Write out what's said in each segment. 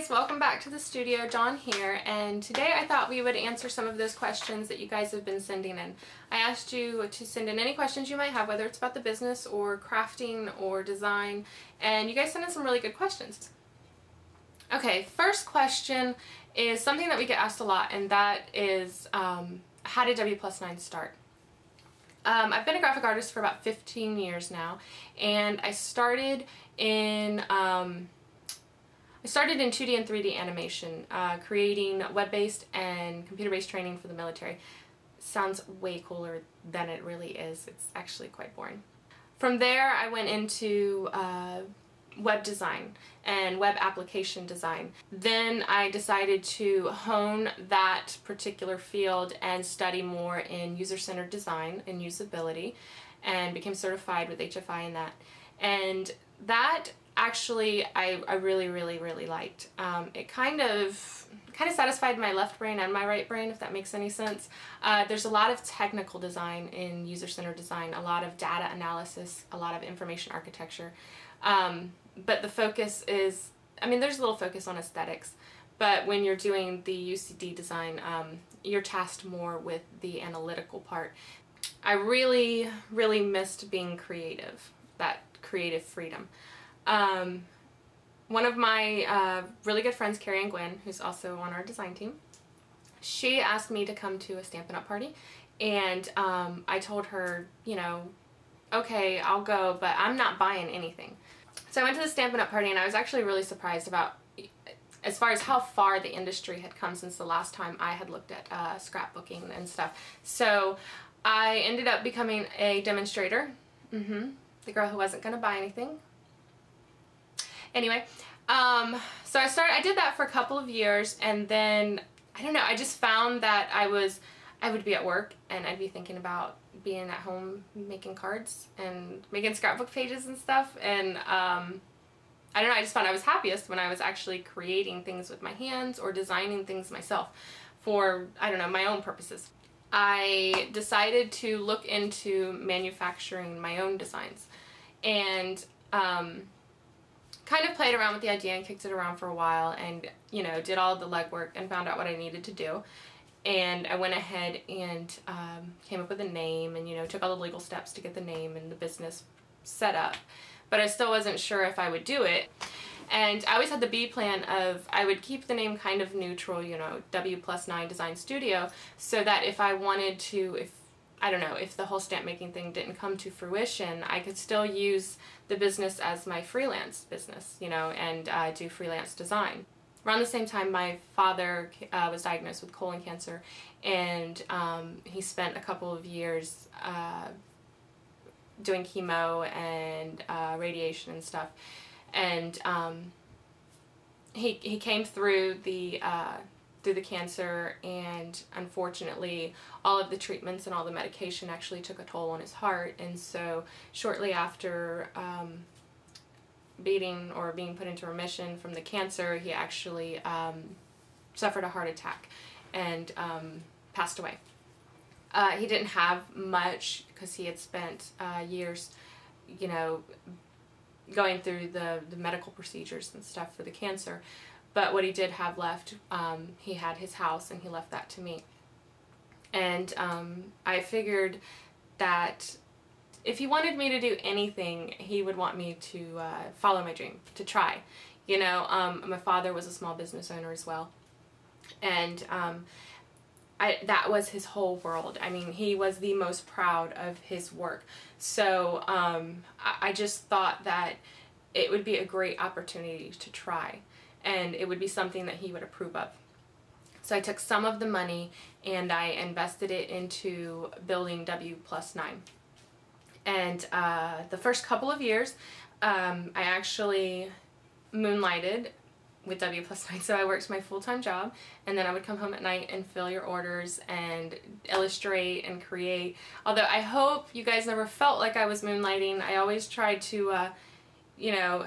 guys, welcome back to the studio. Dawn here, and today I thought we would answer some of those questions that you guys have been sending in. I asked you to send in any questions you might have, whether it's about the business or crafting or design, and you guys sent in some really good questions. Okay, first question is something that we get asked a lot, and that is how did Wplus9 start? I've been a graphic artist for about 15 years now, and I started in 2D and 3D animation, creating web-based and computer-based training for the military. Sounds way cooler than it really is. It's actually quite boring. From there, I went into web design and web application design. Then I decided to hone that particular field and study more in user-centered design and usability, and became certified with HFI in that. And that actually I really liked. It kind of satisfied my left brain and my right brain, if that makes any sense. There's a lot of technical design in user-centered design, a lot of data analysis, a lot of information architecture. But the focus is, I mean, there's a little focus on aesthetics, but when you're doing the UCD design, you're tasked more with the analytical part. I really missed being creative, that creative freedom. One of my really good friends, Carrie and Gwen, who's also on our design team, she asked me to come to a Stampin' Up! Party, and I told her, you know, okay, I'll go, but I'm not buying anything. So I went to the Stampin' Up! Party, and I was actually really surprised about, as far as how far the industry had come since the last time I had looked at scrapbooking and stuff. So I ended up becoming a demonstrator, the girl who wasn't going to buy anything. Anyway, so I did that for a couple of years, and then, I don't know, I just found that I would be at work and I'd be thinking about being at home making cards and making scrapbook pages and stuff, and I don't know, I just found I was happiest when I was actually creating things with my hands or designing things myself for, I don't know, my own purposes. I decided to look into manufacturing my own designs, and kind of played around with the idea and kicked it around for a while, and, you know, did all the legwork and found out what I needed to do. And I went ahead and came up with a name, and, you know, took all the legal steps to get the name and the business set up. But I still wasn't sure if I would do it. And I always had the B plan of I would keep the name kind of neutral, you know, Wplus9 Design Studio, so that if I wanted to, I don't know, if the whole stamp making thing didn't come to fruition, I could still use the business as my freelance business, you know, and do freelance design. Around the same time, my father was diagnosed with colon cancer, and he spent a couple of years doing chemo and radiation and stuff, and he came through the cancer, and unfortunately all of the treatments and all the medication actually took a toll on his heart. And so shortly after being put into remission from the cancer, he actually suffered a heart attack and passed away. He didn't have much because he had spent years, you know, going through the medical procedures and stuff for the cancer. But what he did have left, he had his house, and he left that to me. And I figured that if he wanted me to do anything, he would want me to follow my dream, to try. You know, my father was a small business owner as well, and that was his whole world. I mean, he was the most proud of his work. So I just thought that it would be a great opportunity to try, and it would be something that he would approve of. So I took some of the money and I invested it into building Wplus9. And the first couple of years, I actually moonlighted with Wplus9. So I worked my full-time job, and then I would come home at night and fill your orders and illustrate and create. Although I hope you guys never felt like I was moonlighting. I always tried to, you know,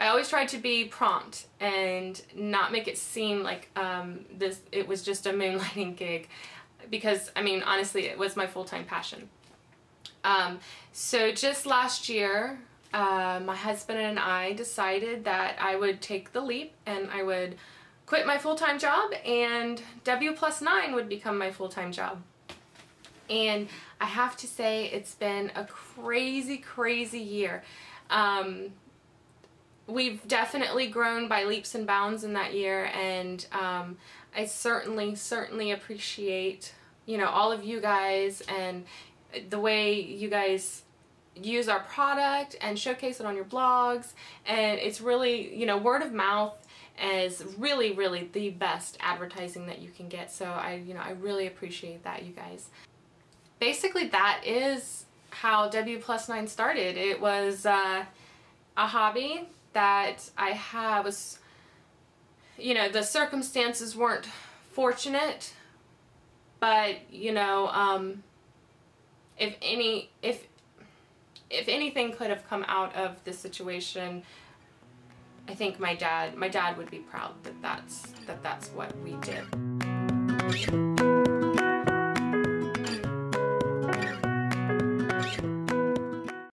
I always tried to be prompt and not make it seem like it was just a moonlighting gig, because, I mean, honestly, it was my full-time passion. So just last year, my husband and I decided that I would take the leap and I would quit my full-time job and Wplus9 would become my full-time job. And I have to say it's been a crazy, crazy year. We've definitely grown by leaps and bounds in that year, and I certainly appreciate, you know, all of you guys and the way you guys use our product and showcase it on your blogs. And it's really, you know, word of mouth is really, really the best advertising that you can get. So I really appreciate that, you guys. Basically, that is how Wplus9 started. It was a hobby that I had. Was, you know, the circumstances weren't fortunate, but you know, if anything could have come out of this situation, I think my dad would be proud that that's what we did.